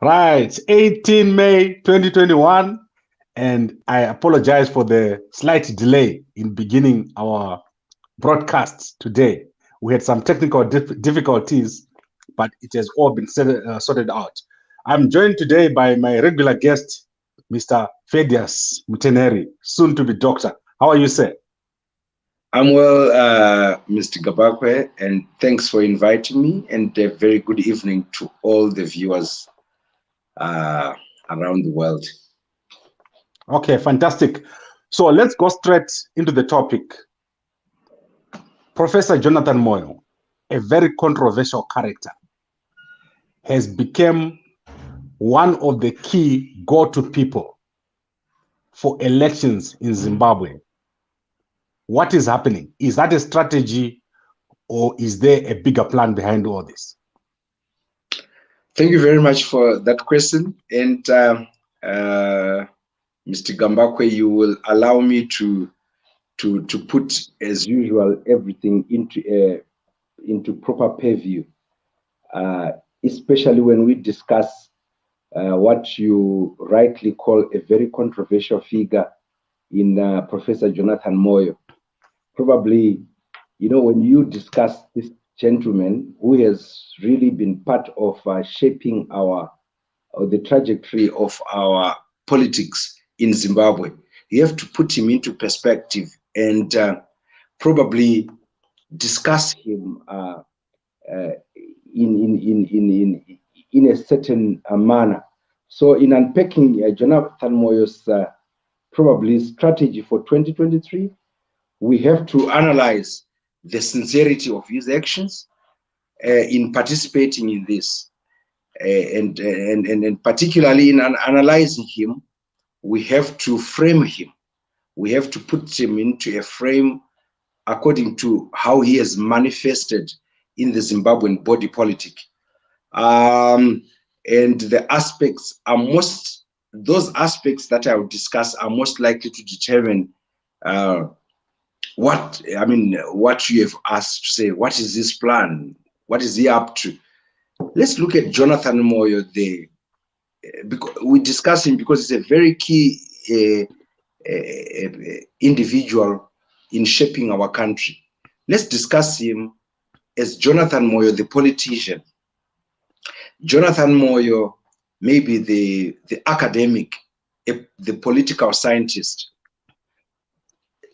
Right, 18 May 2021, and I apologize for the slight delay in beginning our broadcast today. We had some technical difficulties, but it has all been sorted out. I'm joined today by my regular guest, Mr. Feddious Mutenheri, soon to be doctor. How are you, sir? I'm well, Mr. Gabakwe, and thanks for inviting me, and a very good evening to all the viewers around the world. Okay, fantastic. So let's go straight into the topic. Professor Jonathan Moyo, a very controversial character, has become one of the key go-to people for elections in Zimbabwe. What is happening? Is that a strategy, or is there a bigger plan behind all this? Thank you very much for that question. And Mr. Gambakwe, you will allow me to put, as usual, everything into proper purview, especially when we discuss what you rightly call a very controversial figure in Professor Jonathan Moyo. Probably, you know, when you discuss this gentleman who has really been part of shaping the trajectory of our politics in Zimbabwe, you have to put him into perspective and probably discuss him in a certain manner. So in unpacking Jonathan Moyo's probably strategy for 2023, we have to analyze the sincerity of his actions in participating in this. And particularly in analyzing him, we have to frame him. We have to put him into a frame according to how he has manifested in the Zimbabwean body politic. And the aspects are those aspects that I will discuss are most likely to determine what you have asked to say. What is his plan? What is he up to? Let's look at Jonathan Moyo there. Because we discuss him because he's a very key individual in shaping our country. Let's discuss him as Jonathan Moyo, the politician. Jonathan Moyo, maybe the academic, the political scientist.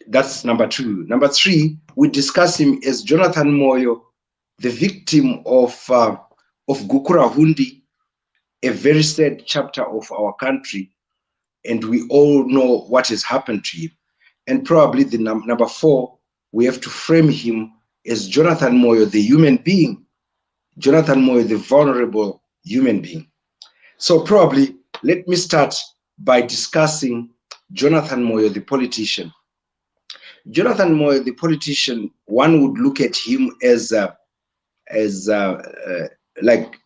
That's number two. Number three, we discuss him as Jonathan Moyo, the victim of Gukura Hundi, a very sad chapter of our country, and we all know what has happened to him. And probably the number four, we have to frame him as Jonathan Moyo, the human being, Jonathan Moyo, the vulnerable human being. So probably let me start by discussing Jonathan Moyo, the politician. Jonathan Moyo, the politician, one would look at him as like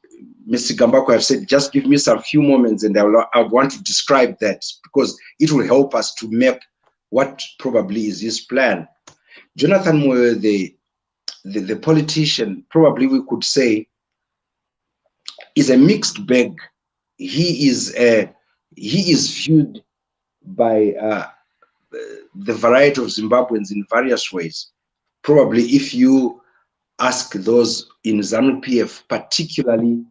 Mr. Gambako have said, just give me some few moments and I would want to describe that because it will help us to map what probably is his plan. Jonathan Moyo, the politician, probably we could say, is a mixed bag. He is viewed by the variety of Zimbabweans in various ways. Probably if you ask those in ZANU-PF, particularly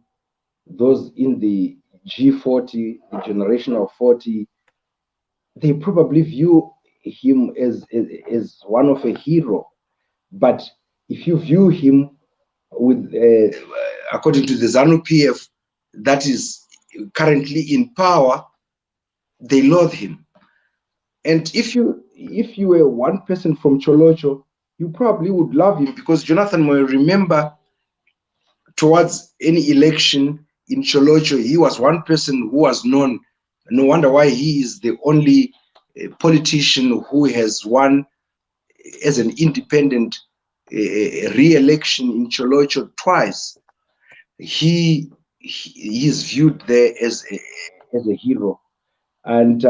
those in the G40, the generational 40, they probably view him as one of a hero. But if you view him with, according to the ZANU-PF, that is currently in power, they loathe him. And if you were one person from Cholocho, you probably would love him because Jonathan Moyo, remember, towards any election in Cholocho, he was one person who was known. No wonder why he is the only politician who has won as an independent re-election in Cholocho twice. He is viewed there as a hero. And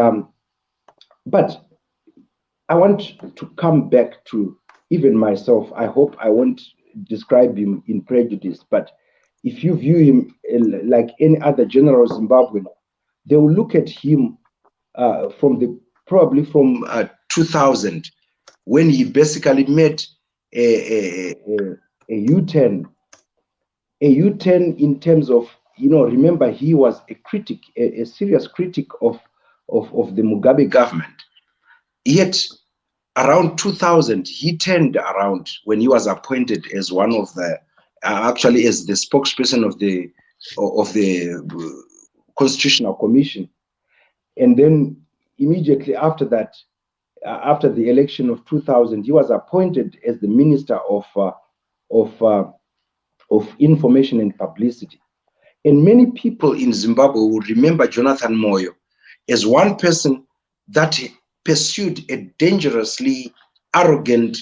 but I want to come back to even myself. I hope I won't describe him in prejudice, but if you view him like any other general Zimbabwean, they will look at him probably from 2000, when he basically made a U-turn, in terms of, remember, he was a critic, a serious critic of the Mugabe government. Yet around 2000, he turned around when he was appointed as one of the, actually as the spokesperson of the Constitutional Commission. And then immediately after that, after the election of 2000, he was appointed as the Minister of Information and Publicity. And many people in Zimbabwe will remember Jonathan Moyo as one person that pursued a dangerously arrogant,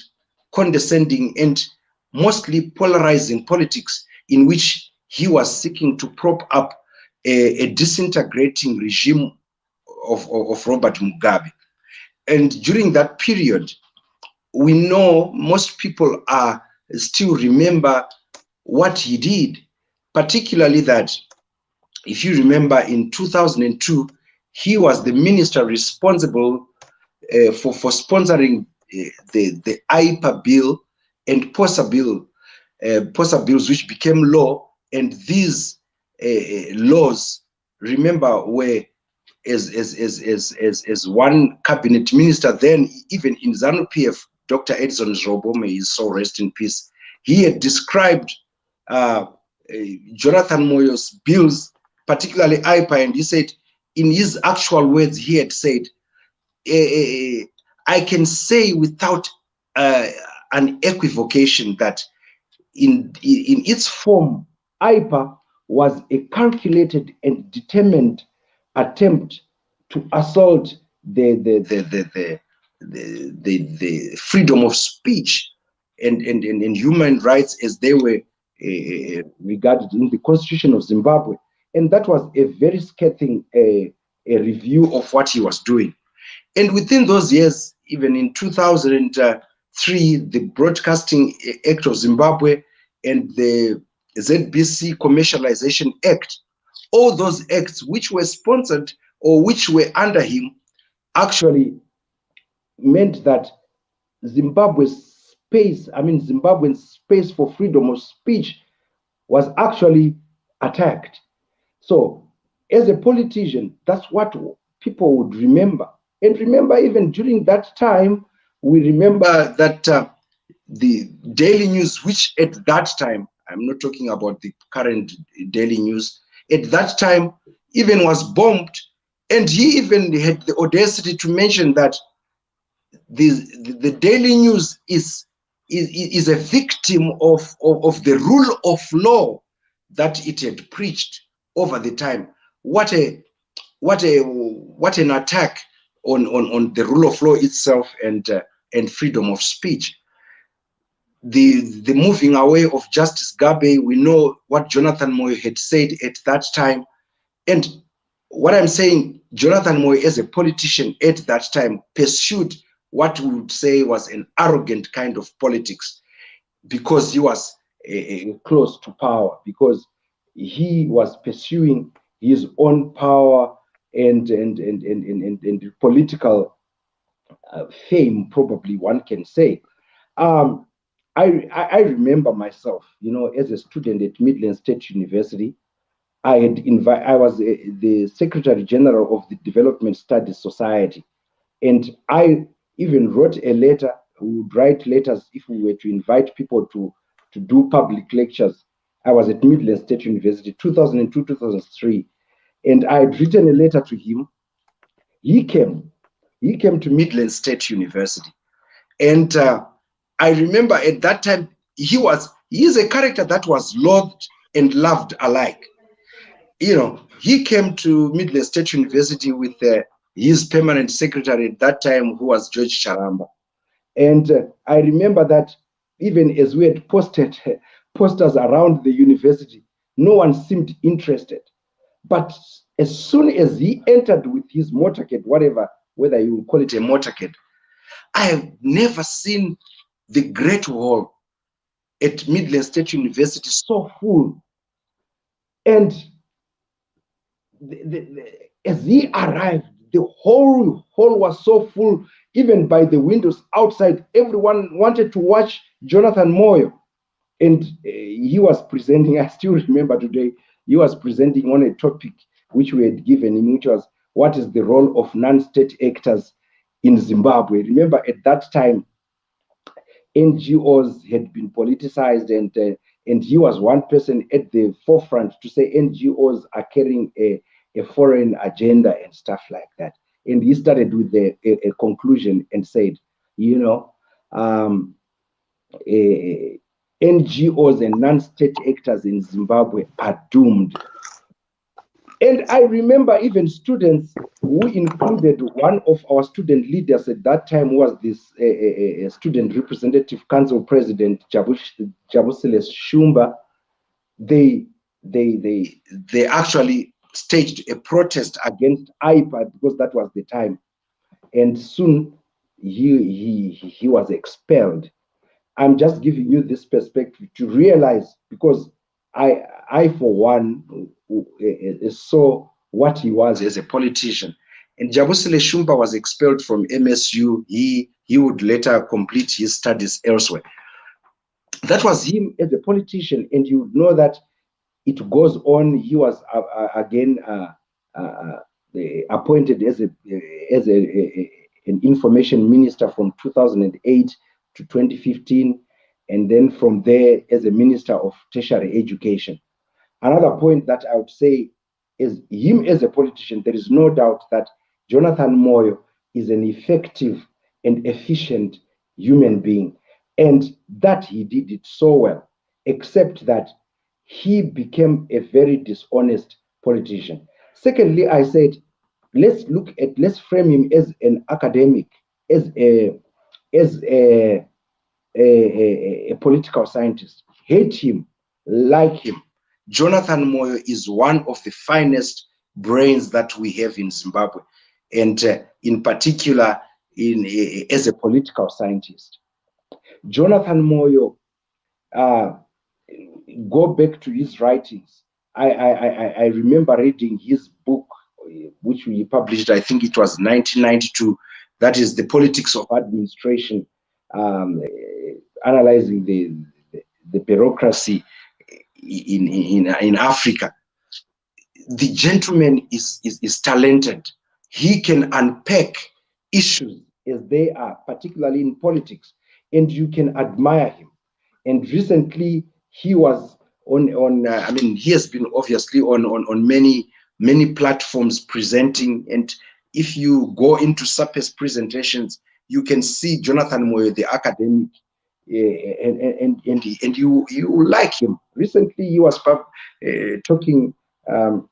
condescending, and mostly polarizing politics, in which he was seeking to prop up a disintegrating regime of Robert Mugabe. And during that period, we know most people still remember what he did, particularly that, if you remember, in 2002, he was the minister responsible for sponsoring the IPA bill and POSA bills, which became law. And these laws, remember, were as one cabinet minister then, even in ZANU-PF, Dr. Edson Zobo, may his soul rest in peace, he had described Jonathan Moyo's bills, particularly IPA, and he said, in his actual words, he had said, I can say without an equivocation that in its form, IPA was a calculated and determined attempt to assault the freedom of speech and human rights as they were regarded in the Constitution of Zimbabwe. And that was a very scathing a review of what he was doing. And within those years, even in 2003, the Broadcasting Act of Zimbabwe and the ZBC Commercialization Act, all those acts which were sponsored or which were under him, actually meant that Zimbabwe's space, Zimbabwean space for freedom of speech was actually attacked. So as a politician, that's what people would remember. And remember, even during that time, we remember that the Daily News, which at that time, I'm not talking about the current Daily News, at that time even was bombed. And he even had the audacity to mention that the Daily News is a victim of the rule of law that it had preached over the time. What an attack on the rule of law itself and freedom of speech. The moving away of Justice Gabe, we know what Jonathan Moyo had said at that time. And what I'm saying, Jonathan Moyo as a politician at that time pursued what we would say was an arrogant kind of politics, because he was close to power, because he was pursuing his own power and political fame, probably one can say. I remember myself, as a student at Midland State University, I was the Secretary General of the Development Studies Society, and I even wrote a letter. We would write letters if we were to invite people to do public lectures. I was at Midland State University, 2002, 2003, and I had written a letter to him. He came to Midland State University, and I remember at that time he is a character that was loathed and loved alike. He came to Midland State University with his permanent secretary at that time, who was George Charamba. And I remember that even as we had posted posters around the university, no one seemed interested. But as soon as he entered with his motorcade, whether you will call it a motorcade, I have never seen the Great Hall at Midland State University so full And as he arrived, the whole hall was so full, even by the windows outside. Everyone wanted to watch Jonathan Moyo. And he was presenting, I still remember today, he was presenting on a topic which we had given him, which was, what is the role of non-state actors in Zimbabwe? Remember, at that time, NGOs had been politicized, and he was one person at the forefront to say NGOs are carrying a foreign agenda and stuff like that. And he started with a conclusion and said, you know, NGOs and non-state actors in Zimbabwe are doomed. And I remember even students who included one of our student leaders at that time was this Student Representative Council President Jabusile Shumba. They actually staged a protest against IPA because that was the time, and soon he was expelled. I'm just giving you this perspective to realize, because I for one, saw what he was as a politician. And Jabusile Shumba was expelled from MSU. He would later complete his studies elsewhere. That was him as a politician, and you know that it goes on. He was again appointed as an information minister from 2008 to 2015, and then from there as a minister of tertiary education. Another point that I would say is him as a politician, there is no doubt that Jonathan Moyo is an effective and efficient human being, and that he did it so well, except that he became a very dishonest politician. Secondly, I said, let's frame him as an academic, as a political scientist. Hate him, like him. Jonathan Moyo is one of the finest brains that we have in Zimbabwe, and in particular, as a political scientist. Jonathan Moyo, go back to his writings. I remember reading his book, which we published, I think it was 1992, that is The Politics of Administration, analyzing the bureaucracy in Africa. The gentleman is talented. He can unpack issues as they are, particularly in politics, and you can admire him. And recently, he was on I mean, he has been obviously on many platforms presenting. And if you go into SAPE's presentations, you can see Jonathan Moyo, the academic, and you like him. Recently, he was talking on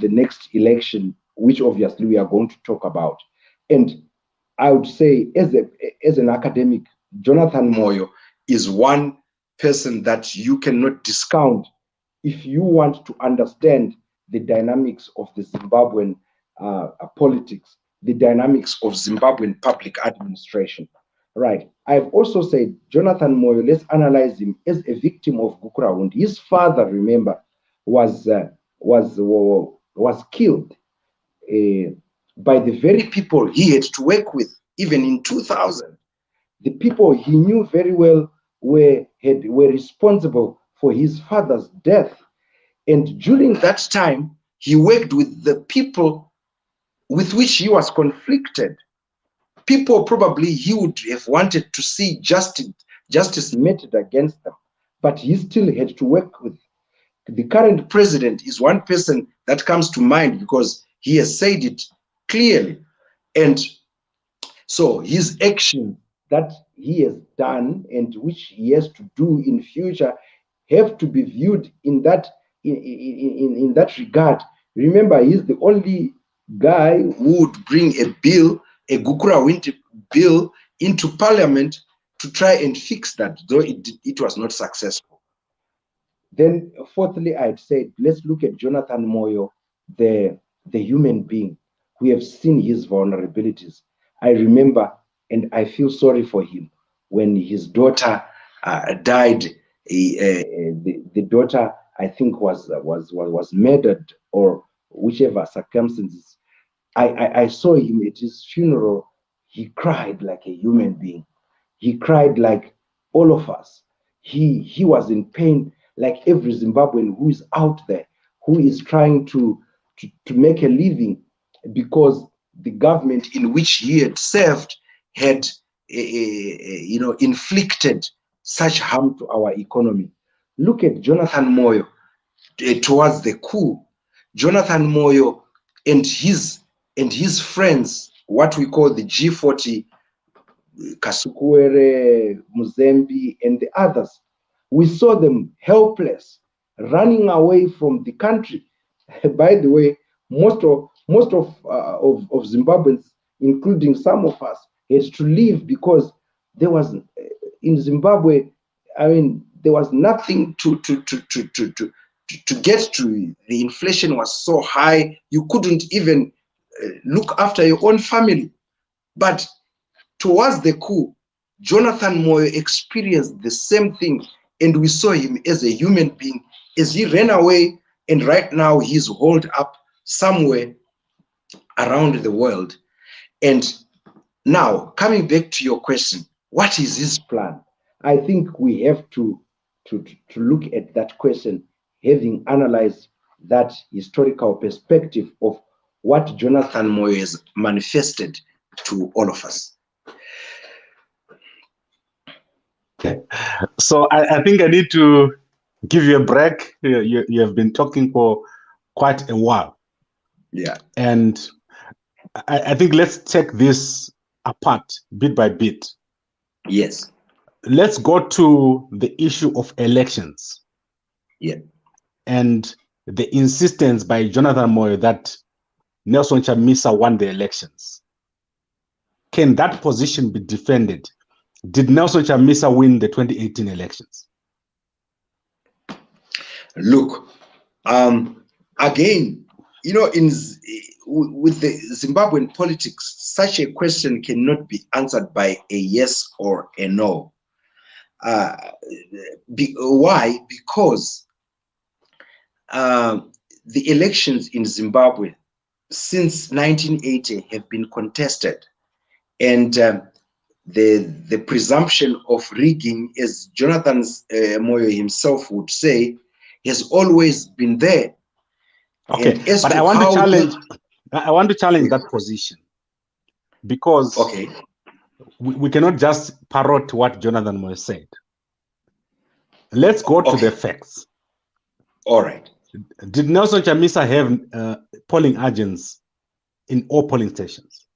the next election, which obviously we are going to talk about. And I would say, as an academic, Jonathan Moyo is one person that you cannot discount if you want to understand the dynamics of the Zimbabwean politics, the dynamics of Zimbabwean public administration. Right. I've also said Jonathan Moyo, let's analyze him as a victim of Gukurahundi. His father, remember, was killed by the very people he had to work with, even in 2000. The people he knew very well were responsible for his father's death. And during that time, he worked with the people with which he was conflicted. People probably he would have wanted to see justice meted against them, but he still had to work with. The current president is one person that comes to mind because he has said it clearly. And so his action that he has done and which he has to do in future have to be viewed in that regard. Remember, he's the only guy who would bring a bill, a Gukurahundi bill, into parliament to try and fix that, though it was not successful. Then, fourthly, I'd say, let's look at Jonathan Moyo, the human being. We have seen his vulnerabilities. I remember, and I feel sorry for him, when his daughter died. The daughter I think was murdered, or whichever circumstances. I saw him at his funeral. He cried like a human being. He cried like all of us. He was in pain like every Zimbabwean who is out there, who is trying to make a living, because the government in which he had served had inflicted such harm to our economy. Look at Jonathan Moyo towards the coup. Jonathan Moyo and his friends, what we call the G40, Kasukuwere, Muzembe, and the others, we saw them helpless, running away from the country. By the way, most of Zimbabweans, including some of us, had to leave because there was in Zimbabwe. I mean, there was nothing to get to. The inflation was so high, you couldn't even look after your own family. But towards the coup, Jonathan Moyo experienced the same thing, and we saw him as a human being as he ran away, and right now he's holed up somewhere around the world. And now, coming back to your question, what is his plan? I think we have to look at that question, having analyzed that historical perspective of what Jonathan Moyo has manifested to all of us. So I think I need to give you a break. You have been talking for quite a while. Yeah. And I think let's take this apart bit by bit. Yes. Let's go to the issue of elections. Yeah. And the insistence by Jonathan Moyo that Nelson Chamisa won the elections. Can that position be defended? Did Nelson Chamisa win the 2018 elections? Look, again, with the Zimbabwean politics, such a question cannot be answered by a yes or a no. Why? Because the elections in Zimbabwe since 1980 have been contested, and the presumption of rigging, as Jonathan Moyo himself would say, has always been there. Okay, but I want to challenge that position, because we cannot just parrot what Jonathan Moyo said. Let's go to the facts. All right. Did Nelson Chamisa have polling agents in all polling stations?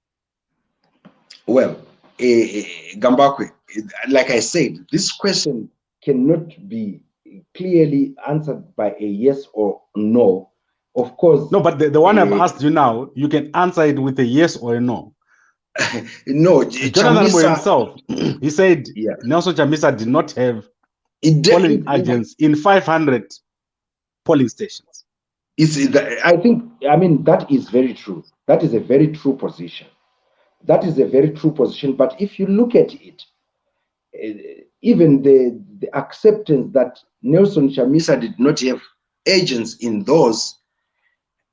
Well, Gambakwe, like I said, this question cannot be clearly answered by a yes or no. Of course. No, but the one I've asked you now, you can answer it with a yes or a no. No, Jonathan Moyo himself, he said Nelson Chamisa did not have polling agents in 500 polling stations. I mean, that is very true. That is a very true position. That is a very true position. But if you look at it, even the acceptance that Nelson Chamisa did not have agents in those,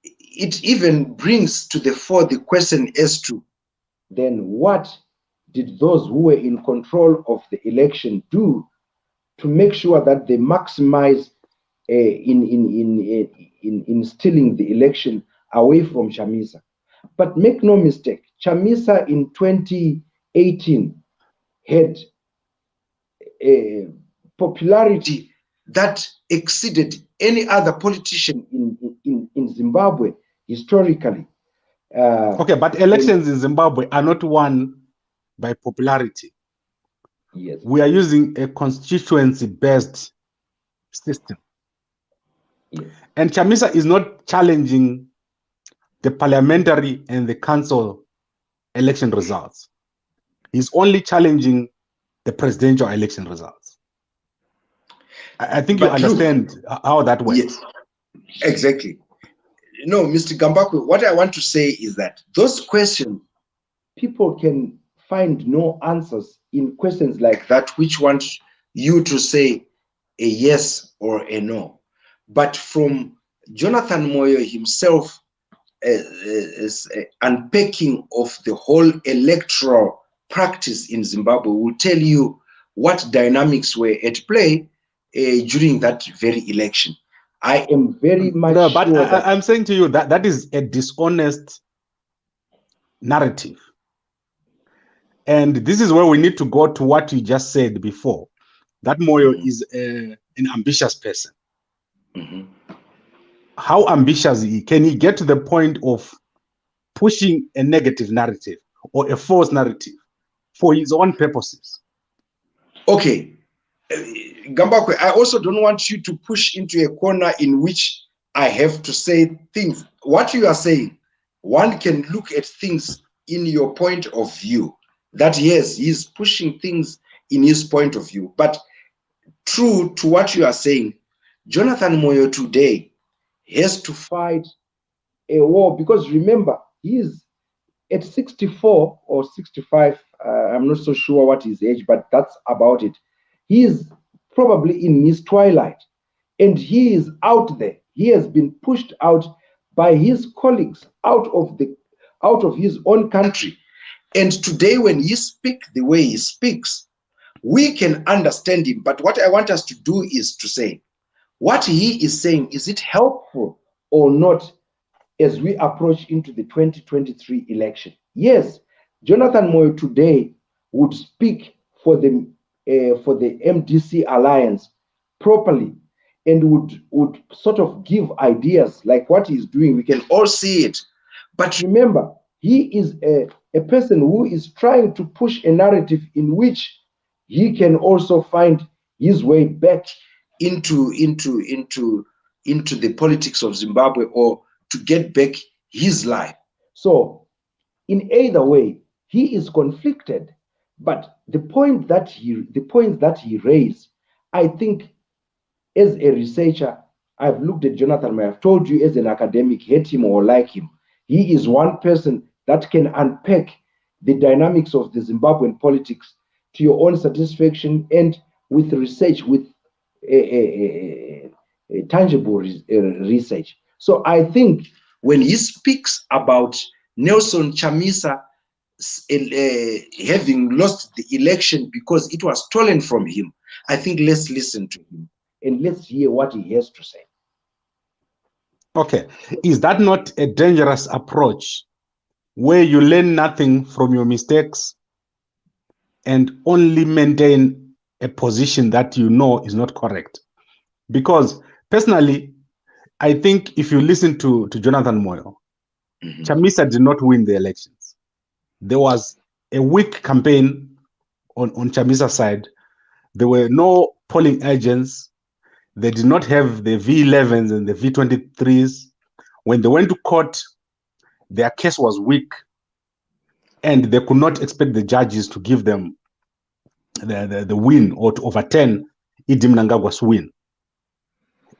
it even brings to the fore the question as to then what did those who were in control of the election do to make sure that they maximize in stealing the election away from Chamisa. But make no mistake, Chamisa in 2018 had a popularity that exceeded any other politician in Zimbabwe historically. Okay, but elections in Zimbabwe are not won by popularity. Yes. We are using a constituency-based system. Yes. And Chamisa is not challenging the parliamentary and the council election results. He's only challenging the presidential election results. I think you understand how that works. Yes, exactly. No, Mr. Gambakwe, what I want to say is that those questions, people can find no answers in questions like that which want you to say a yes or a no. but from Jonathan Moyo himself, unpacking of the whole electoral practice in Zimbabwe will tell you what dynamics were at play during that very election. I am very much no, but sure that I'm saying to you that that is a dishonest narrative. And this is where we need to go to what you just said before, that Moyo is an ambitious person. How ambitious can he get to the point of pushing a negative narrative or a false narrative for his own purposes? Okay. Gambakwe, I also don't want you to push into a corner in which I have to say things. What you are saying, one can look at things in your point of view. That yes, he's pushing things in his point of view. But true to what you are saying, Jonathan Moyo today has to fight a war, because remember, he is at 64 or 65. I'm not so sure what his age, but that's about it. He is probably in his twilight, and he is out there. He has been pushed out by his colleagues out of his own country. And today, when he speaks the way he speaks, we can understand him. But what I want us to do is to say, what he is saying, is it helpful or not as we approach into the 2023 election? Yes, Jonathan Moyo today would speak for the MDC Alliance properly, and would sort of give ideas like what he's doing. We can all see it. But remember, he is a person who is trying to push a narrative in which he can also find his way back into the politics of Zimbabwe, or to get back his life. So in either way, he is conflicted. But the point that he raised, I think, as a researcher, I've looked at Jonathan Moyo. I've told you, as an academic, hate him or like him, he is one person that can unpack the dynamics of the Zimbabwean politics to your own satisfaction, and with research, with a tangible research. So I think when he speaks about Nelson Chamisa having lost the election because it was stolen from him, I think let's listen to him and let's hear what he has to say. Okay. Is that not a dangerous approach where you learn nothing from your mistakes and only maintain a position that you know is not correct? Because personally, I think if you listen to Jonathan Moyo, Chamisa did not win the elections. There was a weak campaign on Chamisa's side. There were no polling agents. They did not have the V11s and the V23s. When they went to court, their case was weak, and they could not expect the judges to give them the win or to overturn Idi Mnangagwa's win.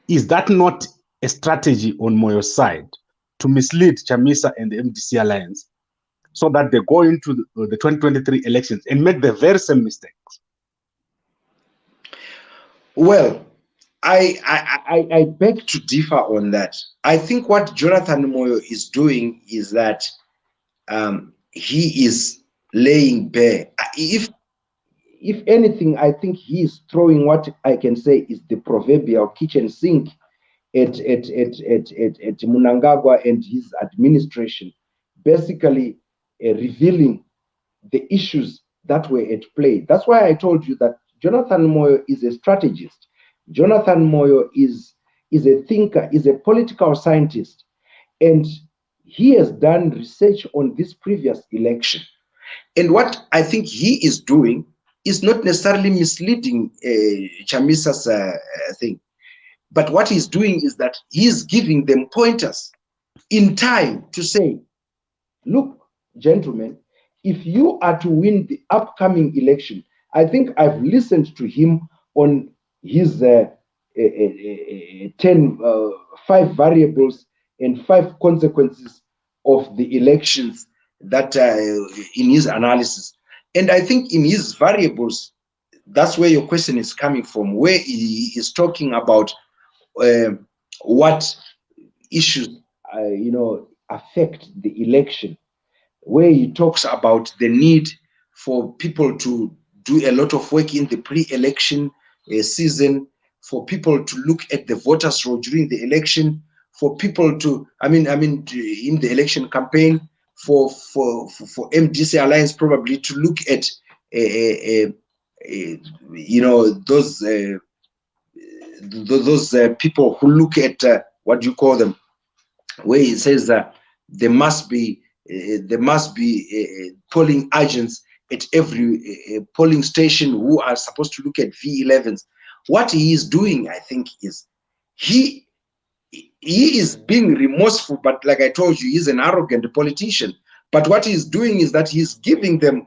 Is that not a strategy on Moyo's side to mislead Chamisa and the MDC Alliance so that they go into the 2023 elections and make the very same mistakes? Well, I beg to differ on that. I think what Jonathan Moyo is doing is that he is laying bare. If anything, I think he is throwing what I can say is the proverbial kitchen sink at Mnangagwa and his administration, basically revealing the issues that were at play. That's why I told you that Jonathan Moyo is a strategist. Jonathan Moyo is a thinker, is a political scientist, and he has done research on this previous election. And what I think he is doing is not necessarily misleading Chamisa's thing. But what he's doing is that he's giving them pointers in time to say, look, gentlemen, if you are to win the upcoming election, I think I've listened to him on his 5 variables and 5 consequences of the elections that in his analysis. And I think in his variables, that's where your question is coming from, where he is talking about what issues affect the election, where he talks about the need for people to do a lot of work in the pre-election season, for people to look at the voters' roll during the election, for people to, in the election campaign, for MDC Alliance probably to look at, those people who look at what do you call them, where he says that there must be polling agents at every polling station who are supposed to look at V11s. What he is doing, I think, is he is being remorseful, but like I told you, he's an arrogant politician. But what he's doing is that he's giving them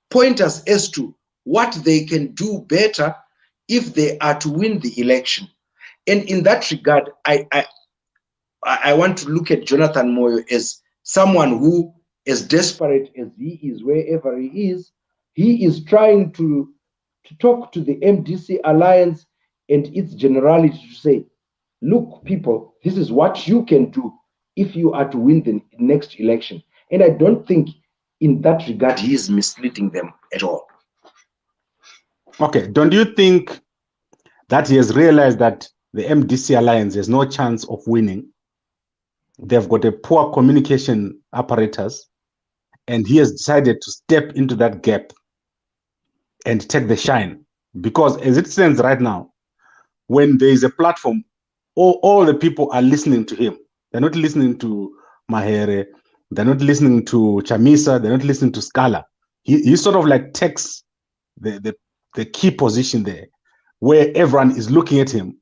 pointers as to what they can do better if they are to win the election. And in that regard, I want to look at Jonathan Moyo as someone who, as desperate as he is wherever he is trying to talk to the MDC Alliance and its generality to say, look, people, this is what you can do if you are to win the next election. And I don't think in that regard he is misleading them at all. Okay, don't you think that he has realized that the MDC Alliance has no chance of winning? They've got a poor communication apparatus, and he has decided to step into that gap and take the shine. Because as it stands right now, when there is a platform, all the people are listening to him. They're not listening to Mahere, they're not listening to Chamisa, they're not listening to Scala. He sort of like takes the key position there, where everyone is looking at him.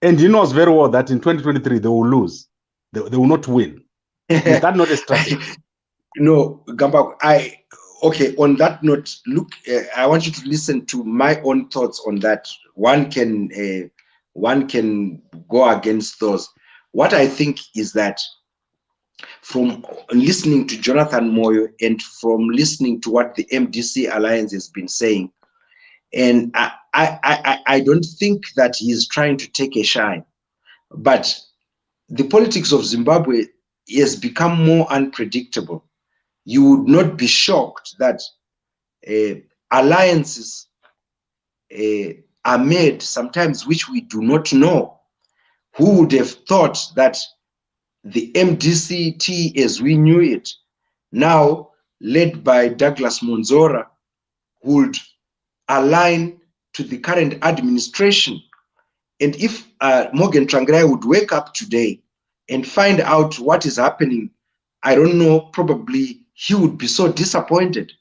And he knows very well that in 2023 they will lose. They will not win. Is that not a strategy? No, Gamba, okay, on that note, look, I want you to listen to my own thoughts on that. One can go against those. What I think is that from listening to Jonathan Moyo and from listening to what the MDC Alliance has been saying, and I don't think that he's trying to take a shine, but the politics of Zimbabwe has become more unpredictable. You would not be shocked that alliances are made sometimes which we do not know. Who would have thought that the MDCT as we knew it, now led by Douglas Monzora, would align to the current administration? And if Morgan Tsvangirai would wake up today and find out what is happening, I don't know, probably he would be so disappointed.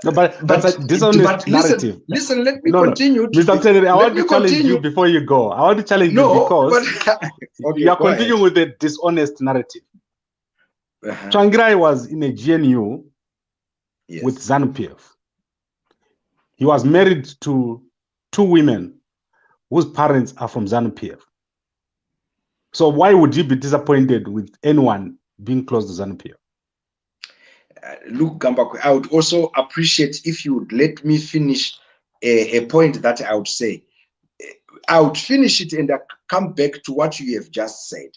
No, but that's a dishonest narrative. Listen, let me continue. Mr. Mutenheri, I want to challenge you before you go. I want to challenge you because okay, you are continuing with a dishonest narrative. Tsvangirai was in a GNU with ZANU-PF. He was married to 2 women whose parents are from ZANU-PF. So why would you be disappointed with anyone being close to ZANU-PF? Look, Gambakwe, I would also appreciate if you would let me finish a point that I would say. I would finish it and come back to what you have just said.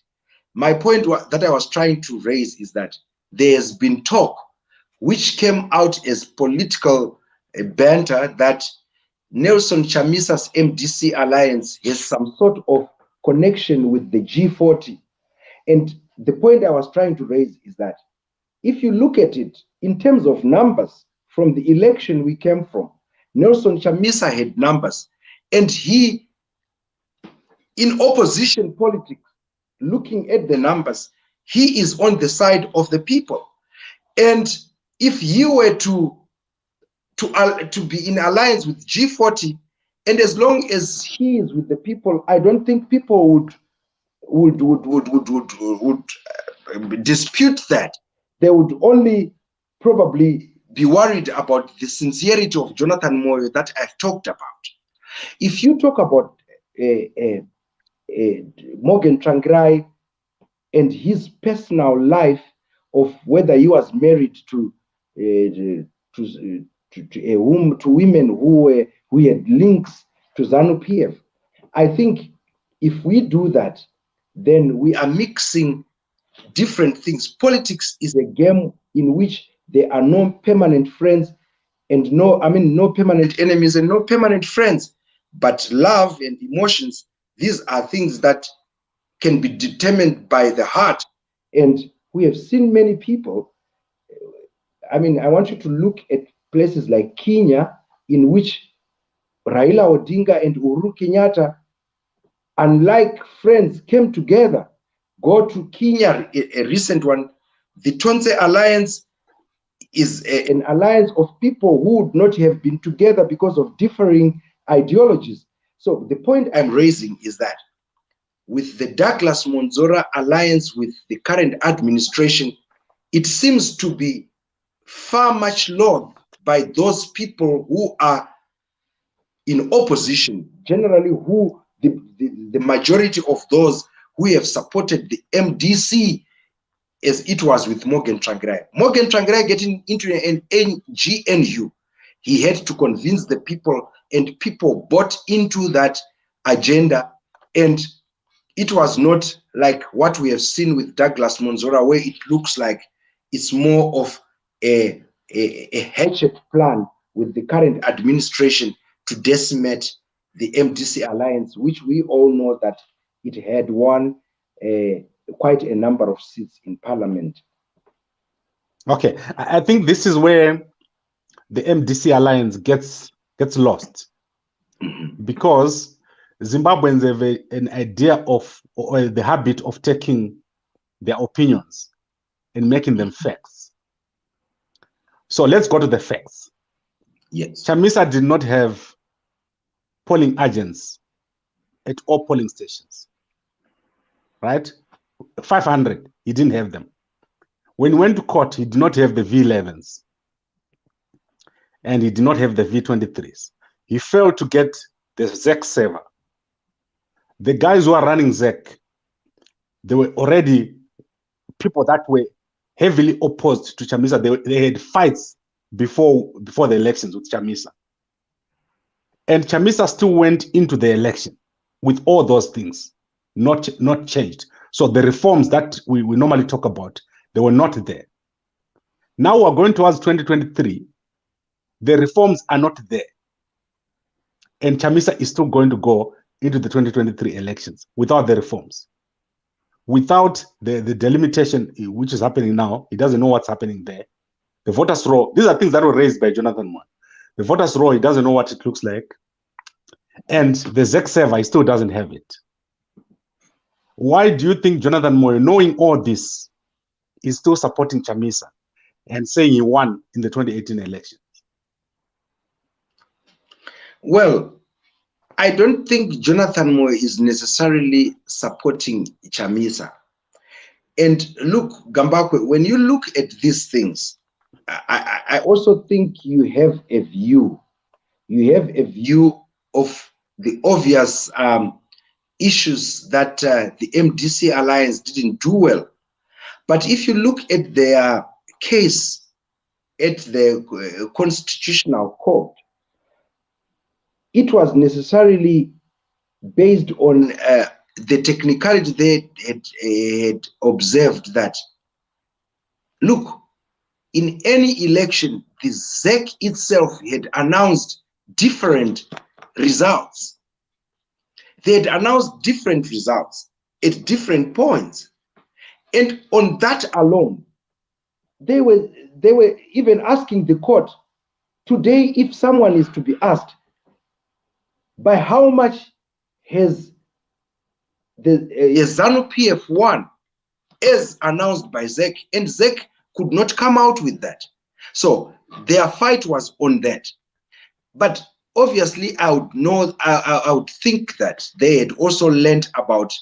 My point that I was trying to raise is that there has been talk which came out as political banter that Nelson Chamisa's MDC Alliance has some sort of connection with the G40. And the point I was trying to raise is that if you look at it in terms of numbers from the election we came from, Nelson Chamisa had numbers, and he, in opposition politics, looking at the numbers, he is on the side of the people. And if he were to be in alliance with G40, and as long as he is with the people, I don't think people would dispute that. They would only probably be worried about the sincerity of Jonathan Moyo that I've talked about. If you talk about Morgan Tsvangirai and his personal life of whether he was married to women who had links to ZANU-PF, I think if we do that, then we are mixing different things. Politics is a game in which there are no permanent friends and no permanent enemies and no permanent friends. But love and emotions, these are things that can be determined by the heart. And we have seen many people. I want you to look at places like Kenya, in which Raila Odinga and Uhuru Kenyatta, unlike friends, came together. Go to Kenya, a recent one. The MDC Alliance is an alliance of people who would not have been together because of differing ideologies. So the point I'm raising is that with the Douglas Monzora alliance with the current administration, it seems to be far much loved by those people who are in opposition, generally who the majority of those who have supported the MDC, as it was with Morgan Tsvangirai. Morgan Tsvangirai getting into an GNU, he had to convince the people, and people bought into that agenda. And it was not like what we have seen with Douglas Monzora, where it looks like it's more of a hatchet plan with the current administration to decimate the MDC Alliance, which we all know that it had won quite a number of seats in parliament. Okay, I think this is where the MDC Alliance gets lost, because Zimbabweans have an idea of, or the habit of taking their opinions and making them facts. So let's go to the facts. Yes. Chamisa did not have polling agents at all polling stations, right? 500, he didn't have them. When he went to court, he did not have the V11s, and he did not have the V23s. He failed to get the ZEC server. The guys who are running ZEC, they were already people that were heavily opposed to Chamisa. They had fights before the elections with Chamisa. And Chamisa still went into the election with all those things not changed. So the reforms that we normally talk about, they were not there. Now we're going towards 2023. The reforms are not there. And Chamisa is still going to go into the 2023 elections without the reforms. Without the delimitation, which is happening now, he doesn't know what's happening there. The voters' roll, these are things that were raised by Jonathan Moyo. The voters' roll, he doesn't know what it looks like. And the ZEC server, he still doesn't have it. Why do you think Jonathan Moyo, knowing all this, is still supporting Chamisa and saying he won in the 2018 election? Well, I don't think Jonathan Moyo is necessarily supporting Chamisa. And look, Gambakwe, when you look at these things, I also think you have a view. You have a view of the obvious issues that the MDC Alliance didn't do well. But if you look at their case at the Constitutional Court, it was necessarily based on the technicality they had observed that, look, in any election, the ZEC itself had announced different results. They had announced different results at different points. And on that alone, they were even asking the court, today, if someone is to be asked, by how much has the ZANU-PF won, as announced by ZEC, and ZEC could not come out with that. So their fight was on that. But obviously, I would think that they had also learned about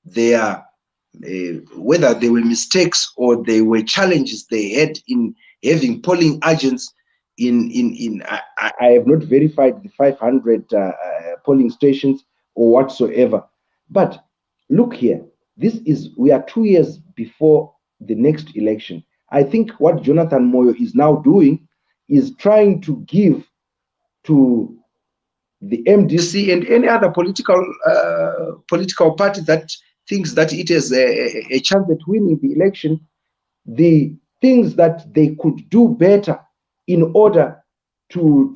their whether they were mistakes or they were challenges they had in having polling agents I have not verified the 500 polling stations or whatsoever. But look here, we are 2 years before the next election. I think what Jonathan Moyo is now doing is trying to give to the MDC and any other political party that thinks that it has a chance at winning the election, the things that they could do better in order to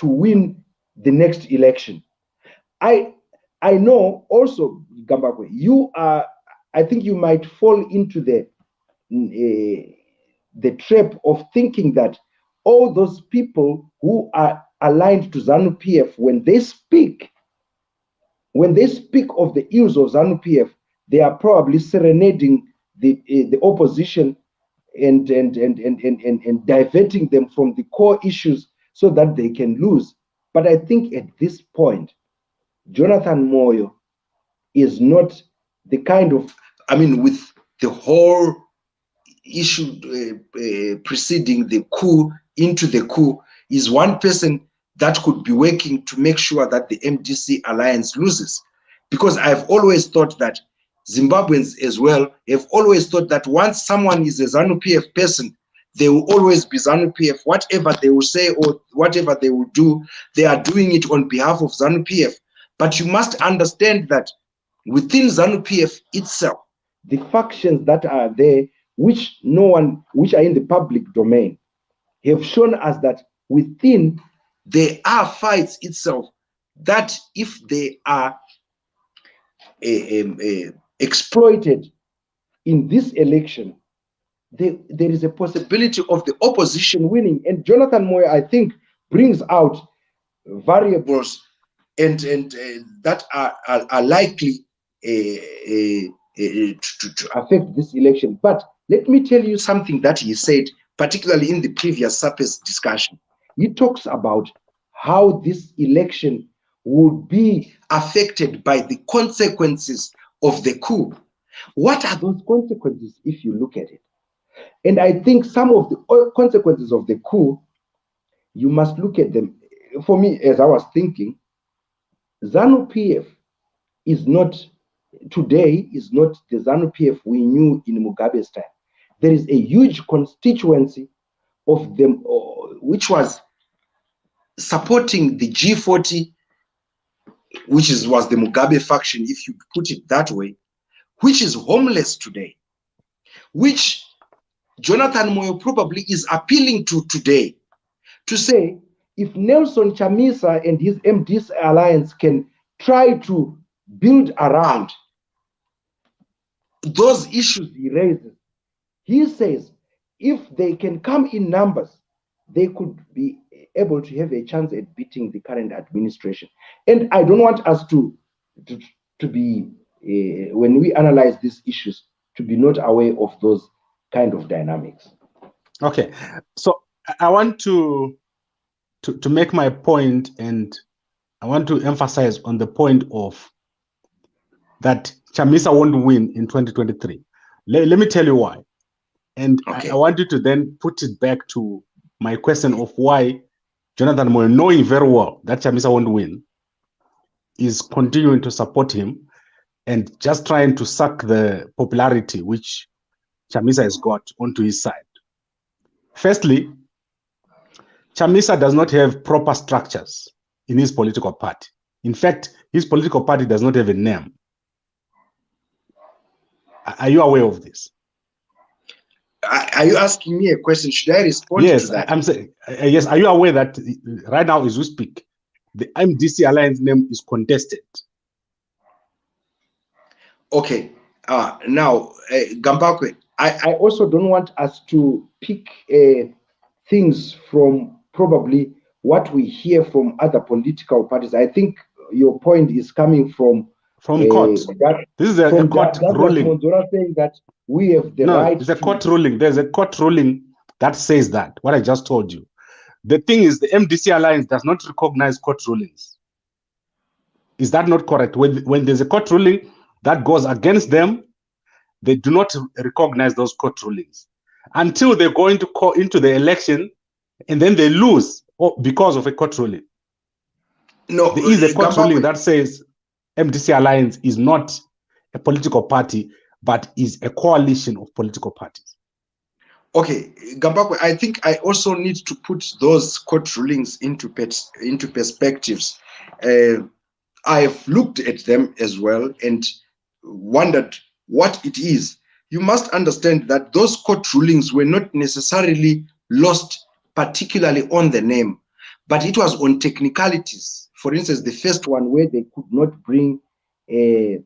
win the next election. I know also, Gambakwe, you are, I think you might fall into the trap of thinking that all those people who are aligned to ZANU-PF, when they speak of the ills of ZANU-PF, they are probably serenading the opposition and diverting them from the core issues so that they can lose. But I think at this point, Jonathan Moyo is not the kind of, I mean, with the whole issue preceding the coup, into the coup, is one person that could be working to make sure that the MDC Alliance loses. Because I've always thought that Zimbabweans as well have always thought that once someone is a ZANU-PF person, they will always be ZANU-PF. Whatever they will say or whatever they will do, they are doing it on behalf of ZANU-PF. But you must understand that within ZANU-PF itself, the factions that are there, which are in the public domain, have shown us that within there are fights itself that if they are exploited in this election, there is a possibility of the opposition winning. And Jonathan Moyo, I think, brings out variables and that are likely to affect this election. But let me tell you something that he said, particularly in the previous SAPES discussion. He talks about how this election would be affected by the consequences of the coup. What are those consequences if you look at it? And I think some of the consequences of the coup, you must look at them. For me, as I was thinking, ZANU-PF is not, today is not the ZANU-PF we knew in Mugabe's time. There is a huge constituency of them, which was supporting the G40, which was the Mugabe faction, if you put it that way, which is homeless today, which Jonathan Moyo probably is appealing to today, to say, if Nelson Chamisa and his MDC Alliance can try to build around those issues he raises, he says, if they can come in numbers, they could be able to have a chance at beating the current administration. And I don't want us to be, when we analyze these issues, to be not aware of those kind of dynamics. Okay, so I want to make my point, and I want to emphasize on the point of that Chamisa won't win in 2023. Let me tell you why. And okay. I want you to then put it back to my question of why Jonathan Moyo, knowing very well that Chamisa won't win, is continuing to support him and just trying to suck the popularity which Chamisa has got onto his side. Firstly, Chamisa does not have proper structures in his political party. In fact, his political party does not have a name. Are you aware of this? Are you asking me a question? Should I respond to that? I'm saying, yes. Are you aware that right now, as we speak, the MDC Alliance name is contested? Okay. Now, Gambakwe, I also don't want us to pick things from probably what we hear from other political parties. I think your point is coming from court. This is a court ruling. Saying that we have the right. It's a court ruling. There's a court ruling that says that, what I just told you. The thing is, the MDC Alliance does not recognize court rulings. Is that not correct? When there's a court ruling that goes against them, they do not recognize those court rulings until they go into the election, and then they lose because of a court ruling. No, there is a court ruling that says MDC Alliance is not a political party, but is a coalition of political parties. Okay, Gambakwe, I think I also need to put those court rulings into perspectives. I've looked at them as well and wondered what it is. You must understand that those court rulings were not necessarily lost particularly on the name, but it was on technicalities. For instance, the first one where they could not bring a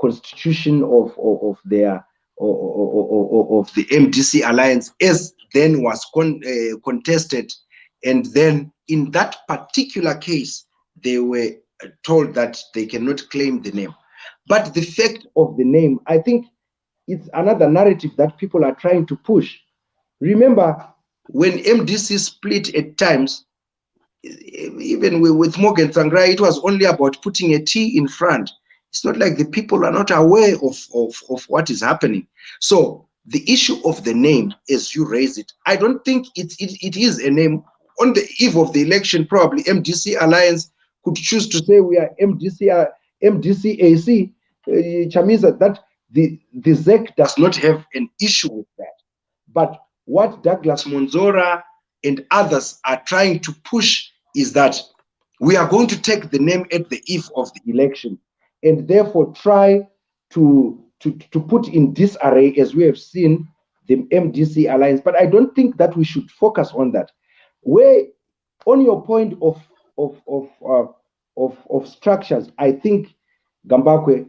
constitution of their of the MDC Alliance, as then was contested, and then in that particular case they were told that they cannot claim the name. But the fact of the name, I think it's another narrative that people are trying to push. Remember, when MDC split at times, even with Morgan Tsvangirai, it was only about putting a T in front. It's not like the people are not aware of what is happening. So the issue of the name, as you raise it, I don't think it is a name. On the eve of the election, probably MDC Alliance could choose to say we are MDCAC, Chamisa, that the ZEC does not have an issue with that. But what Douglas Monzora and others are trying to push is that we are going to take the name at the eve of the election and therefore try to put in disarray, as we have seen, the MDC Alliance. But I don't think that we should focus on that. Where, on your point of structures, I think, Gambakwe,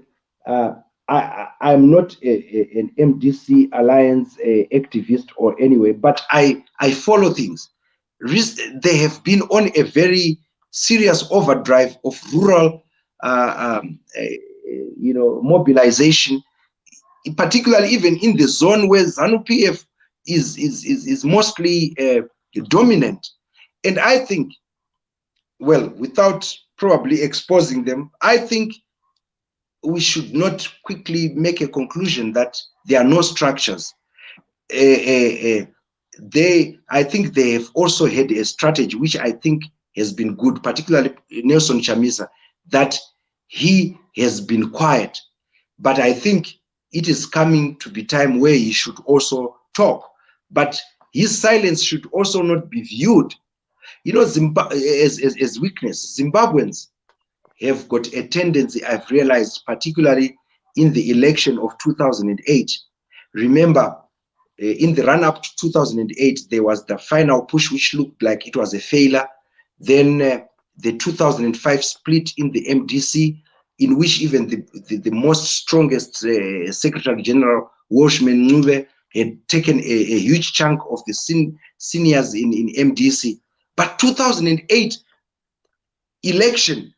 I'm not an MDC Alliance activist or anyway, but I follow things. They have been on a very serious overdrive of rural, mobilization, particularly even in the zone where ZANU-PF is mostly dominant. And I think, well, without probably exposing them, I think we should not quickly make a conclusion that there are no structures. I think they have also had a strategy, which I think has been good, particularly Nelson Chamisa, that he has been quiet. But I think it is coming to be time where he should also talk. But his silence should also not be viewed, as weakness. Zimbabweans have got a tendency, I've realized, particularly in the election of 2008. Remember, in the run-up to 2008, there was the final push, which looked like it was a failure. Then the 2005 split in the MDC, in which even the most strongest Secretary General, Walshman Ncube, had taken a huge chunk of the seniors in MDC. But 2008 election,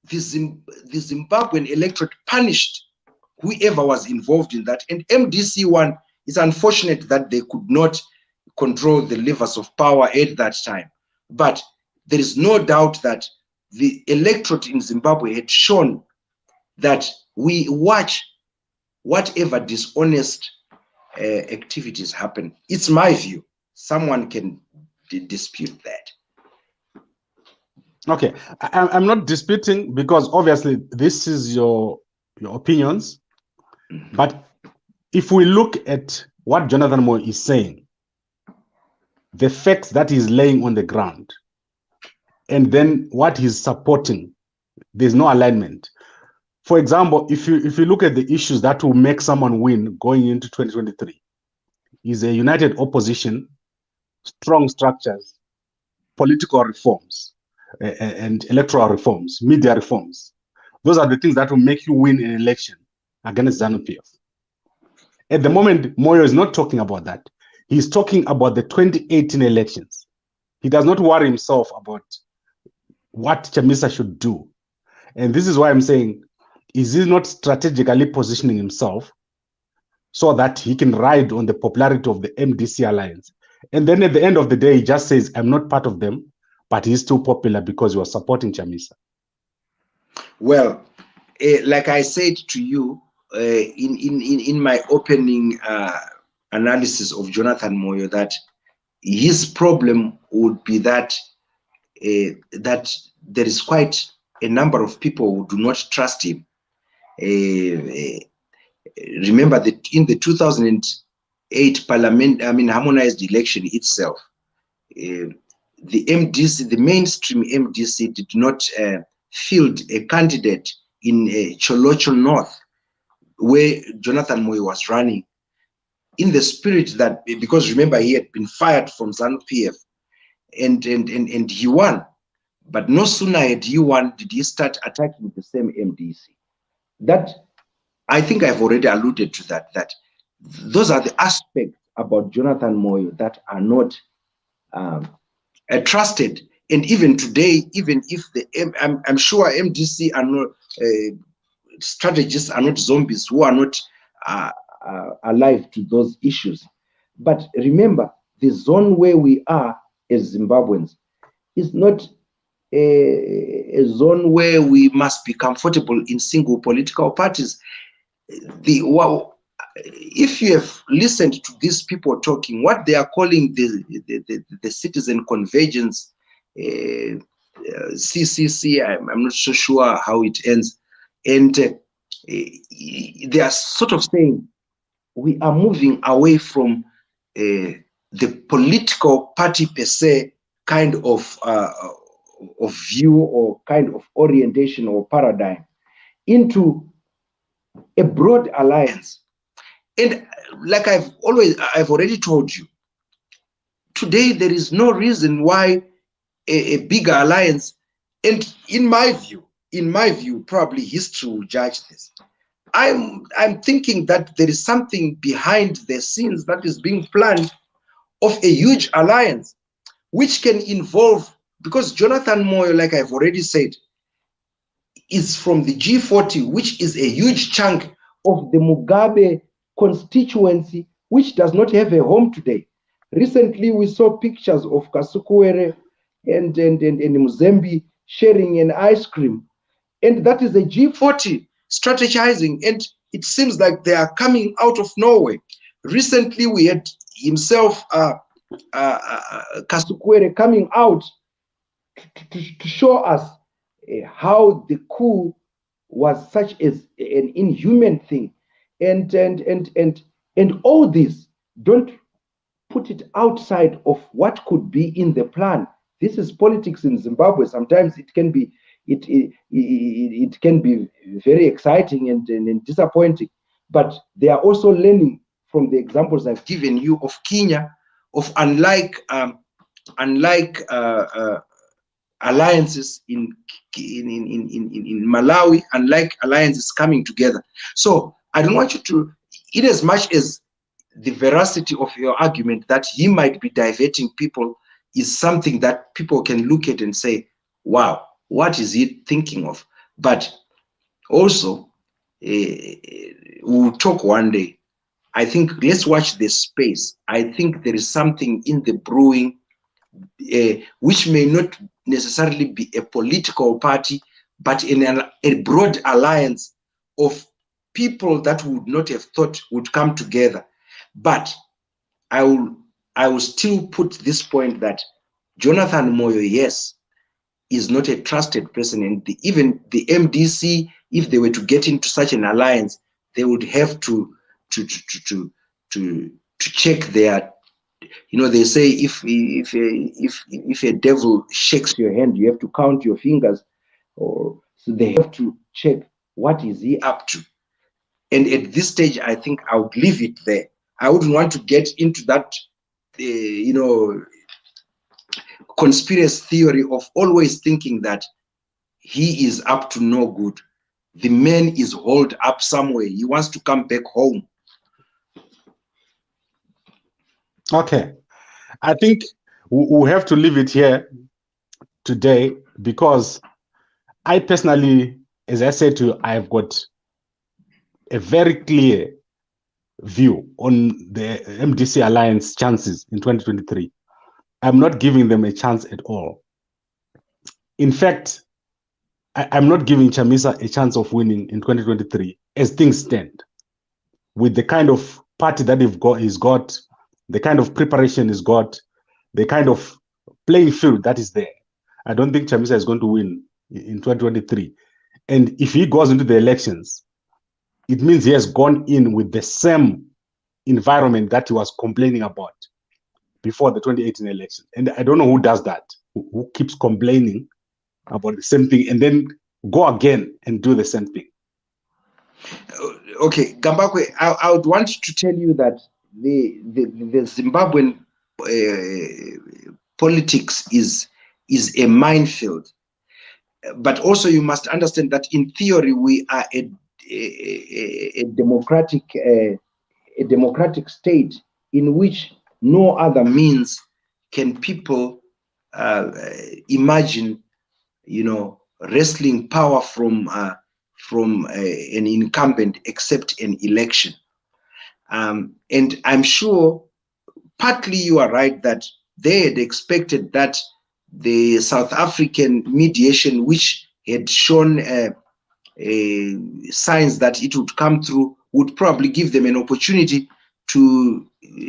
the Zimbabwean electorate punished whoever was involved in that. And MDC won. It's unfortunate that they could not control the levers of power at that time. But there is no doubt that the electorate in Zimbabwe had shown that we watch whatever dishonest activities happen. It's my view. Someone can dispute that. Okay, I'm not disputing, because obviously this is your opinions. But if we look at what Jonathan Moyo is saying, the facts that he's laying on the ground, and then what he's supporting, there's no alignment. For example, if you look at the issues that will make someone win going into 2023, is a united opposition, strong structures, political reforms, and electoral reforms, media reforms. Those are the things that will make you win an election against ZANU-PF. At the moment, Moyo is not talking about that. He's talking about the 2018 elections. He does not worry himself about what Chamisa should do. And this is why I'm saying, is he not strategically positioning himself so that he can ride on the popularity of the MDC Alliance? And then at the end of the day, he just says, I'm not part of them, but he's too popular because you are supporting Chamisa. Well, like I said to you, in my opening analysis of Jonathan Moyo, that his problem would be that that there is quite a number of people who do not trust him. Remember that in the 2008 harmonized election itself, the MDC, the mainstream MDC, did not field a candidate in Cholocho North, where Jonathan Moyo was running, in the spirit that, because remember, he had been fired from ZANU-PF, and he won. But no sooner had he won did he start attacking the same MDC. That, I think I've already alluded to that, that those are the aspects about Jonathan Moyo that are not trusted. And even today, even if I'm sure MDC are not, strategists are not zombies who are not alive to those issues. But remember, the zone where we are as Zimbabweans is not a zone where we must be comfortable in single political parties. If you have listened to these people talking, what they are calling the citizen convergence, CCC, I'm not so sure how it ends, and they are sort of saying we are moving away from the political party per se kind of view or kind of orientation or paradigm into a broad alliance. And like I've already told you, today there is no reason why a bigger alliance, and in my view, probably history will judge this. I'm thinking that there is something behind the scenes that is being planned of a huge alliance, which can involve, because Jonathan Moyo, like I've already said, is from the G40, which is a huge chunk of the Mugabe constituency, which does not have a home today. Recently, we saw pictures of Kasukuwere and Muzembe sharing an ice cream. And that is a G40 strategizing, and it seems like they are coming out of nowhere. Recently, we had himself, Kasukuwere, coming out to show us how the coup was such an inhuman thing, and all this, don't put it outside of what could be in the plan. This is politics in Zimbabwe. Sometimes it can be it can be very exciting and disappointing, but they are also learning from the examples I've given you of Kenya, of unlike alliances in Malawi, unlike alliances coming together. So I don't want you to, in as much as the veracity of your argument that he might be diverting people is something that people can look at and say, wow, what is he thinking of? But also, we'll talk one day. I think let's watch this space. I think there is something in the brewing, which may not necessarily be a political party, but in a broad alliance of people that would not have thought would come together. But I will still put this point that Jonathan Moyo, yes, is not a trusted person, and even the MDC, if they were to get into such an alliance, they would have to check their, you know, they say if a devil shakes your hand, you have to count your fingers, or so they have to check what is he up to. And at this stage, I think I would leave it there. I wouldn't want to get into that, you know, conspiracy theory of always thinking that he is up to no good. The man is holed up somewhere. He wants to come back home. Okay. I think we'll have to leave it here today, because I personally, as I said to you, I've got a very clear view on the MDC Alliance chances in 2023. I'm not giving them a chance at all. In fact, I'm not giving Chamisa a chance of winning in 2023 as things stand. With the kind of party that he's got, the kind of preparation he's got, the kind of playing field that is there, I don't think Chamisa is going to win in 2023. And if he goes into the elections, it means he has gone in with the same environment that he was complaining about before the 2018 election. And I don't know who does that, who keeps complaining about the same thing and then go again and do the same thing. Okay, Gambakwe, I would want to tell you that the Zimbabwean politics is a minefield. But also you must understand that in theory we are a democratic state in which no other means can people imagine, you know, wresting power from an incumbent except an election. And I'm sure partly you are right that they had expected that the South African mediation, which had shown signs that it would come through, would probably give them an opportunity to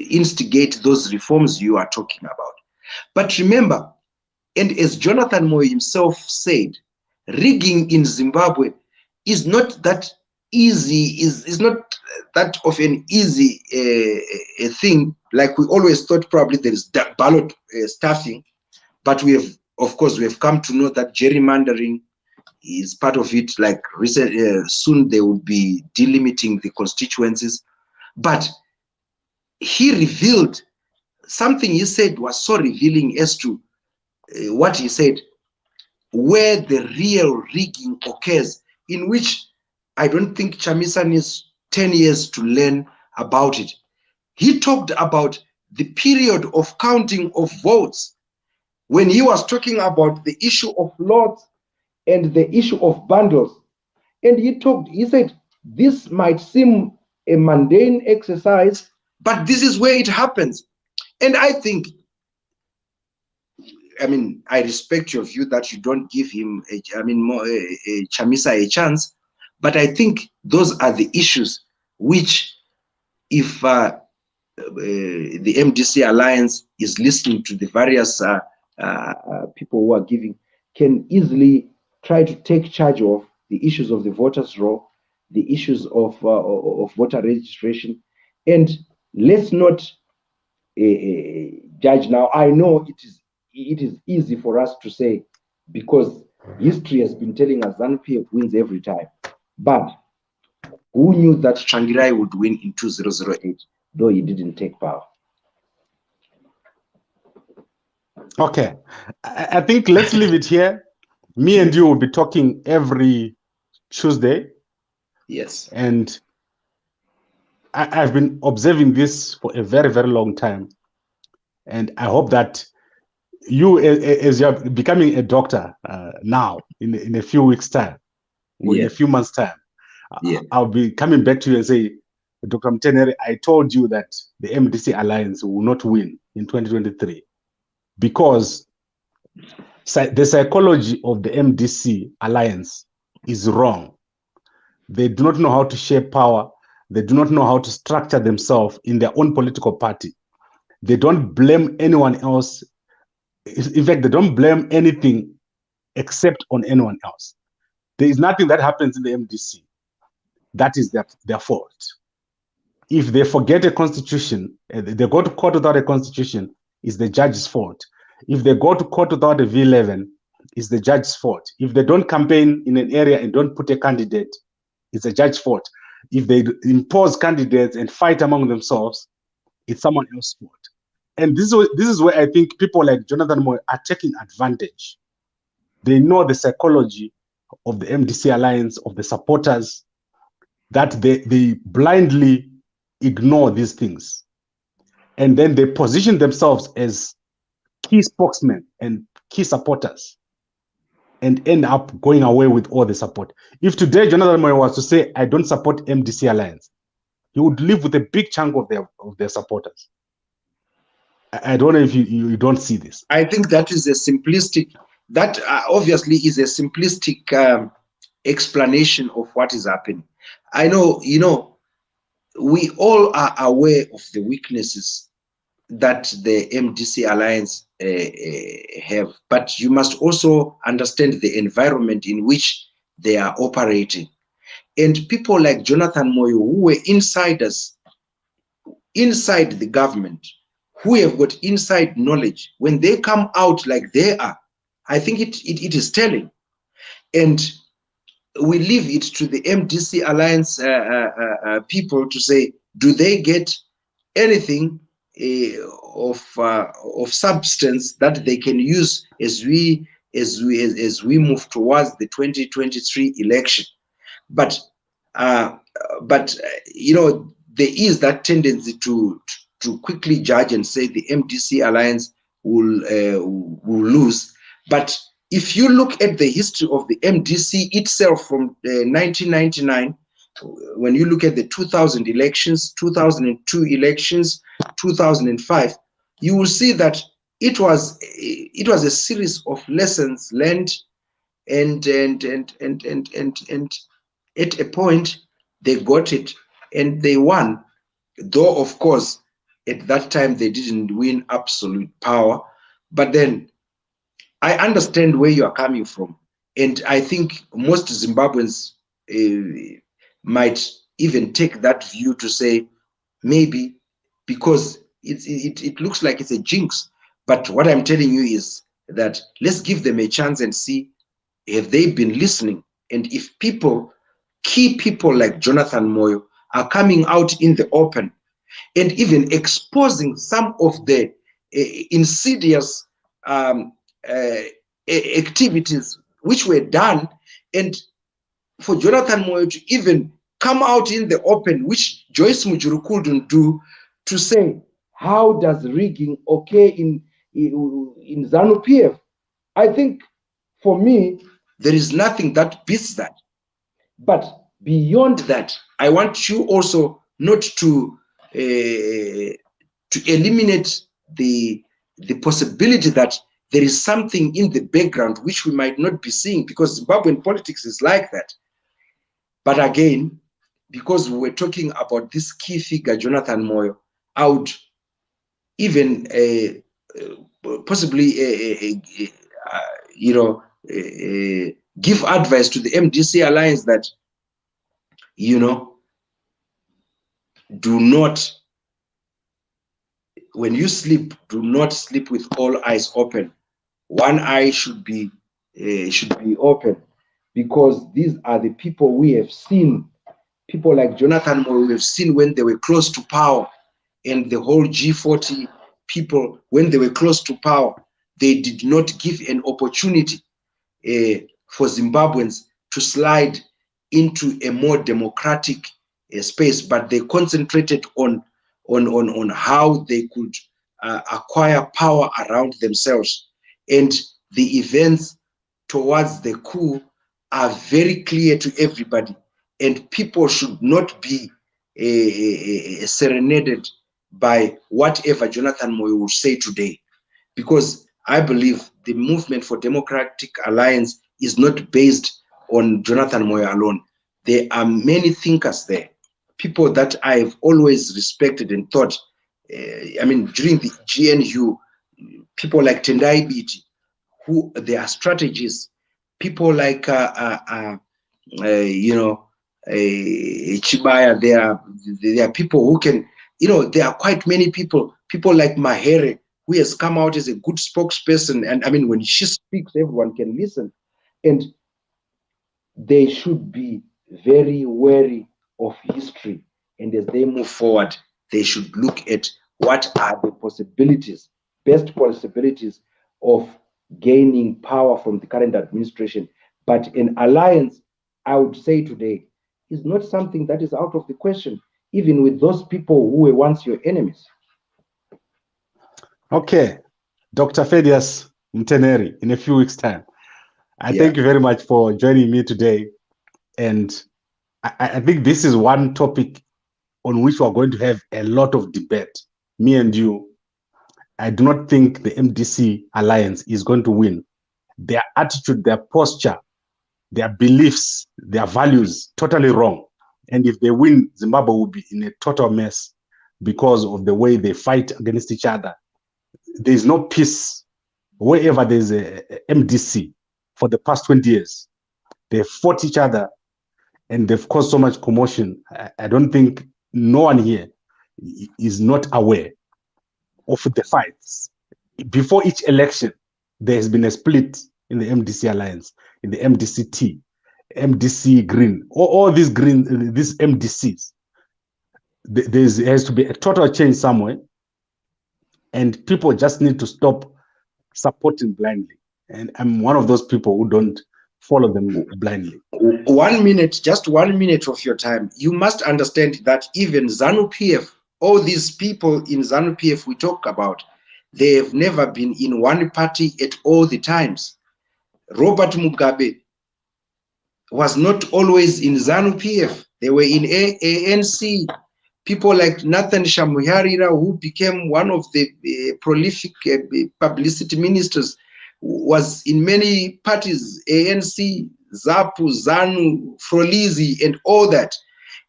instigate those reforms you are talking about. But remember, and as Jonathan Moyo himself said, rigging in Zimbabwe is not that easy, is not that of an easy a thing. Like we always thought, probably there is ballot stuffing. But we have, of course, we have come to know that gerrymandering is part of it. Like soon they will be delimiting the constituencies. But he revealed something he said was so revealing as to what he said, where the real rigging occurs, in which I don't think Chamisa needs 10 years to learn about it. He talked about the period of counting of votes when he was talking about the issue of lots and the issue of bundles. And he said, this might seem a mundane exercise, but this is where it happens. And I think, I mean, I respect your view that you don't give him, Chamisa a chance, but I think those are the issues which, if the MDC Alliance is listening to the various people who are giving, can easily try to take charge of the issues of the voters' roll, the issues of voter registration. And let's not judge now. I know it is easy for us to say, because history has been telling us ZANU-PF wins every time. But who knew that Changirai would win in 2008, though he didn't take power? Okay, I think let's leave it here. Me and you will be talking every Tuesday. Yes. And I've been observing this for a very, very long time. And I hope that you, as you're becoming a doctor now, in a few weeks' time, or in a few months' time, I'll be coming back to you and say, Dr. Mutenheri, I told you that the MDC Alliance will not win in 2023 because the psychology of the MDC Alliance is wrong. They do not know how to share power. They do not know how to structure themselves in their own political party. They don't blame anyone else. In fact, they don't blame anything except on anyone else. There is nothing that happens in the MDC that is their fault. If they forget a constitution, they go to court without a constitution, it's the judge's fault. If they go to court without a V11, it's the judge's fault. If they don't campaign in an area and don't put a candidate, it's the judge's fault. If they impose candidates and fight among themselves, it's someone else's fault. And this is where I think people like Jonathan Moyo are taking advantage. They know the psychology of the MDC Alliance, of the supporters, that they blindly ignore these things. And then they position themselves as key spokesmen and key supporters and end up going away with all the support. If today Jonathan Moyo was to say, I don't support MDC Alliance, he would live with a big chunk of their supporters. I don't know if you don't see this. I think that is a simplistic, that obviously is a simplistic explanation of what is happening. I know, you know, we all are aware of the weaknesses that the MDC Alliance have, but you must also understand the environment in which they are operating. And people like Jonathan Moyo, who were insiders inside the government, who have got inside knowledge, when they come out like they are, I think it is telling. And we leave it to the MDC Alliance people to say, do they get anything of substance that they can use as we move towards the 2023 election? But you know, there is that tendency to quickly judge and say the MDC Alliance will lose. But if you look at the history of the MDC itself from 1999, when you look at the 2000 elections, 2002 elections, 2005, you will see that it was a series of lessons learned, and at a point they got it and they won. Though of course at that time they didn't win absolute power, but then I understand where you are coming from, and I think most Zimbabweans might even take that view to say maybe because it looks like it's a jinx. But what I'm telling you is that let's give them a chance and see if they've been listening, and if key people like Jonathan Moyo are coming out in the open and even exposing some of the insidious activities which were done, and for Jonathan Moyo to even come out in the open, which Joyce Mujuru couldn't do, to say, how does rigging occur in ZANU-PF? I think for me, there is nothing that beats that. But beyond that, I want you also not to eliminate the possibility that there is something in the background which we might not be seeing, because Zimbabwean politics is like that. But again, because we were talking about this key figure, Jonathan Moyo, I would even possibly, give advice to the MDC Alliance that, you know, do not, when you sleep, do not sleep with all eyes open. One eye should be open, because these are the people we have seen, people like Jonathan Moyo, we have seen when they were close to power, and the whole G40 people, when they were close to power, they did not give an opportunity for Zimbabweans to slide into a more democratic space, but they concentrated on how they could acquire power around themselves. And the events towards the coup are very clear to everybody, and people should not be serenaded by whatever Jonathan Moyo will say today, because I believe the movement for Democratic Alliance is not based on Jonathan Moyo alone. There are many thinkers there, people that I've always respected and thought, I mean, during the GNU, people like Tendai Biti, who they are strategists, people like, Chibaya, there are people who can, you know, there are quite many people like Mahere, who has come out as a good spokesperson. And I mean, when she speaks, everyone can listen. And they should be very wary of history. And as they move forward, they should look at what are the possibilities, best possibilities of gaining power from the current administration. But an alliance, I would say today, is not something that is out of the question, even with those people who were once your enemies. Okay, Dr. Feddious Mutenheri, in a few weeks' time. I thank you very much for joining me today. And I think this is one topic on which we're going to have a lot of debate, me and you. I do not think the MDC Alliance is going to win. Their attitude, their posture, their beliefs, their values, totally wrong. And if they win, Zimbabwe will be in a total mess because of the way they fight against each other. There is no peace wherever there's a MDC for the past 20 years. They've fought each other and they've caused so much commotion. I don't think no one here is not aware of the fights. Before each election, there has been a split in the MDC Alliance, in the MDC-T, MDC Green, all these MDCs. There has to be a total change somewhere, and people just need to stop supporting blindly. And I'm one of those people who don't follow them blindly. 1 minute, just 1 minute of your time. You must understand that even ZANU-PF, all these people in ZANU-PF we talk about, they have never been in one party at all the times. Robert Mugabe was not always in ZANU-PF. They were in ANC. People like Nathan Shamuharira, who became one of the prolific publicity ministers, was in many parties, ANC, ZAPU, ZANU, Frolizi, and all that.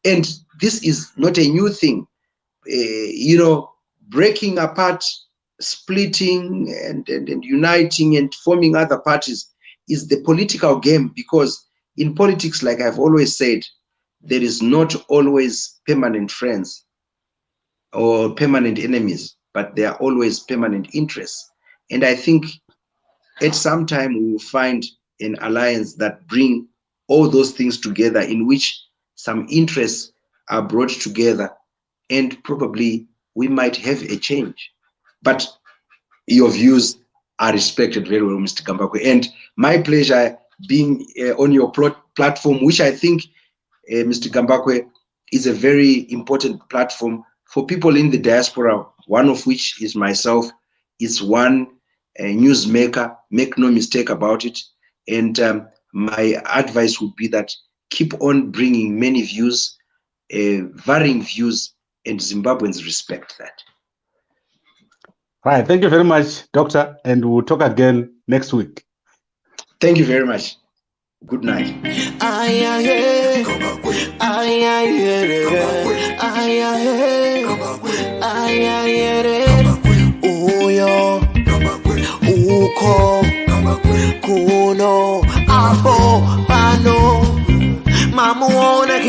And this is not a new thing. You know, breaking apart, splitting, and uniting and forming other parties is the political game, because in politics, like I've always said, there is not always permanent friends or permanent enemies, but there are always permanent interests. And I think at some time we will find an alliance that bring all those things together, in which some interests are brought together, and probably we might have a change. But your views are respected very well, Mr. Gambakwe. And my pleasure being on your platform, which I think, Mr. Gambakwe, is a very important platform for people in the diaspora, one of which is myself, is one newsmaker, make no mistake about it. And my advice would be that keep on bringing many views, varying views, and Zimbabweans respect that. Right, thank you very much, Doctor, and we'll talk again next week. Thank you very much. Good night. Uyo, uko, kuno, abo, pano, mamuona.